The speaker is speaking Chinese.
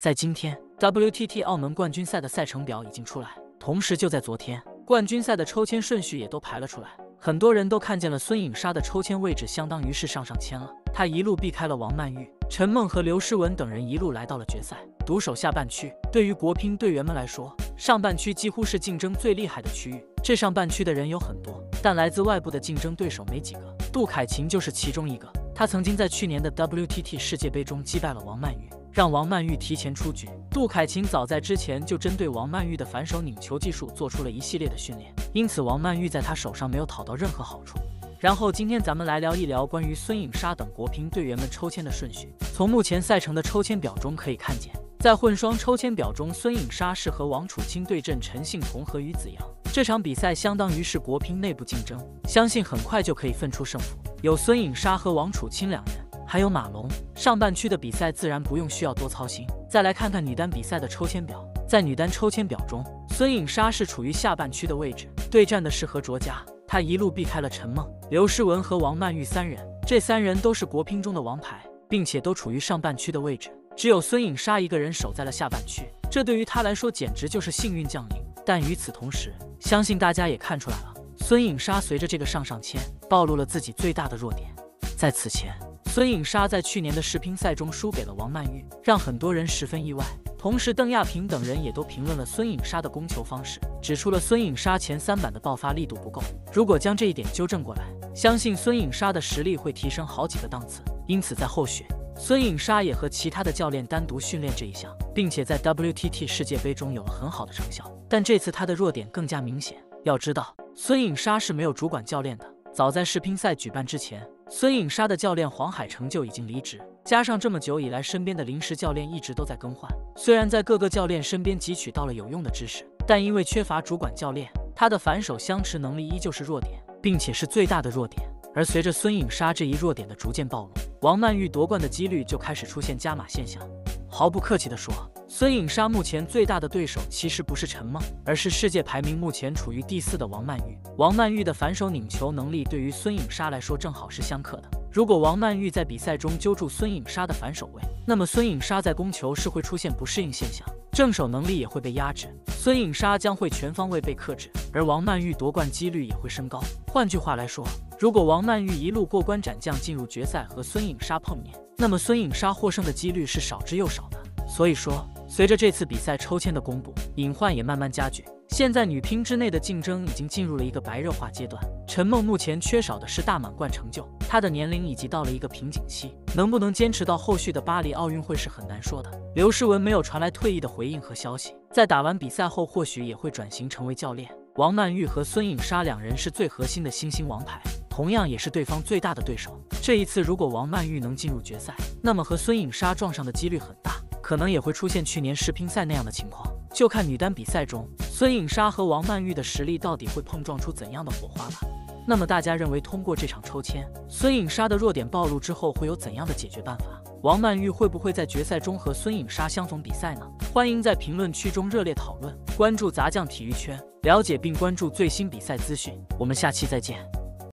在今天 ，WTT 澳门冠军赛的赛程表已经出来，同时就在昨天，冠军赛的抽签顺序也都排了出来。很多人都看见了孙颖莎的抽签位置，相当于是上签了。她一路避开了王曼玉、陈梦和刘诗雯等人，一路来到了决赛，独守下半区。对于国乒队员们来说，上半区几乎是竞争最厉害的区域。这上半区的人有很多，但来自外部的竞争对手没几个。杜凯琴就是其中一个。他曾经在去年的 WTT 世界杯中击败了王曼玉，让王曼玉提前出局。杜凯琴早在之前就针对王曼玉的反手拧球技术做出了一系列的训练，因此王曼玉在他手上没有讨到任何好处。然后今天咱们来聊一聊关于孙颖莎等国乒队员们抽签的顺序。从目前赛程的抽签表中可以看见，在混双抽签表中，孙颖莎是和王楚钦对阵陈幸同和于子洋。这场比赛相当于是国乒内部竞争，相信很快就可以分出胜负。有孙颖莎和王楚钦两人，还有马龙。上半区的比赛自然不用需要多操心。再来看看女单比赛的抽签表，在女单抽签表中，孙颖莎是处于下半区的位置，对战的是何卓佳。她一路避开了陈梦、刘诗雯和王曼玉三人，这三人都是国乒中的王牌，并且都处于上半区的位置。只有孙颖莎一个人守在了下半区，这对于她来说简直就是幸运降临。但与此同时，相信大家也看出来了，孙颖莎随着这个上签，暴露了自己最大的弱点。在此前，孙颖莎在去年的世乒赛中输给了王曼玉，让很多人十分意外。同时，邓亚萍等人也都评论了孙颖莎的攻球方式，指出了孙颖莎前3板的爆发力度不够。如果将这一点纠正过来，相信孙颖莎的实力会提升好几个档次。因此，在后续，孙颖莎也和其他的教练单独训练这一项，并且在 WTT 世界杯中有了很好的成效。但这次她的弱点更加明显。要知道，孙颖莎是没有主管教练的。早在世乒赛举办之前，孙颖莎的教练黄海成就已经离职，加上这么久以来身边的临时教练一直都在更换，虽然在各个教练身边汲取到了有用的知识，但因为缺乏主管教练，他的反手相持能力依旧是弱点，并且是最大的弱点。而随着孙颖莎这一弱点的逐渐暴露，王曼玉夺冠的几率就开始出现加码现象。毫不客气地说，孙颖莎目前最大的对手其实不是陈梦，而是世界排名目前处于第4的王曼玉。王曼玉的反手拧球能力对于孙颖莎来说正好是相克的。如果王曼玉在比赛中揪住孙颖莎的反手位，那么孙颖莎在攻球是会出现不适应现象，正手能力也会被压制，孙颖莎将会全方位被克制，而王曼玉夺冠几率也会升高。换句话来说，如果王曼玉一路过关斩将进入决赛和孙颖莎碰面，那么孙颖莎获胜的几率是少之又少的。所以说，随着这次比赛抽签的公布，隐患也慢慢加剧。现在女乒之内的竞争已经进入了一个白热化阶段。陈梦目前缺少的是大满贯成就，她的年龄已经到了一个瓶颈期，能不能坚持到后续的巴黎奥运会是很难说的。刘诗雯没有传来退役的回应和消息，在打完比赛后或许也会转型成为教练。王曼玉和孙颖莎两人是最核心的新兴王牌，同样也是对方最大的对手。这一次如果王曼玉能进入决赛，那么和孙颖莎撞上的几率很大，可能也会出现去年世乒赛那样的情况。就看女单比赛中孙颖莎和王曼玉的实力到底会碰撞出怎样的火花吧。那么大家认为通过这场抽签，孙颖莎的弱点暴露之后会有怎样的解决办法？王曼玉会不会在决赛中和孙颖莎相逢比赛呢？欢迎在评论区中热烈讨论，关注杂酱体育圈，了解并关注最新比赛资讯。我们下期再见。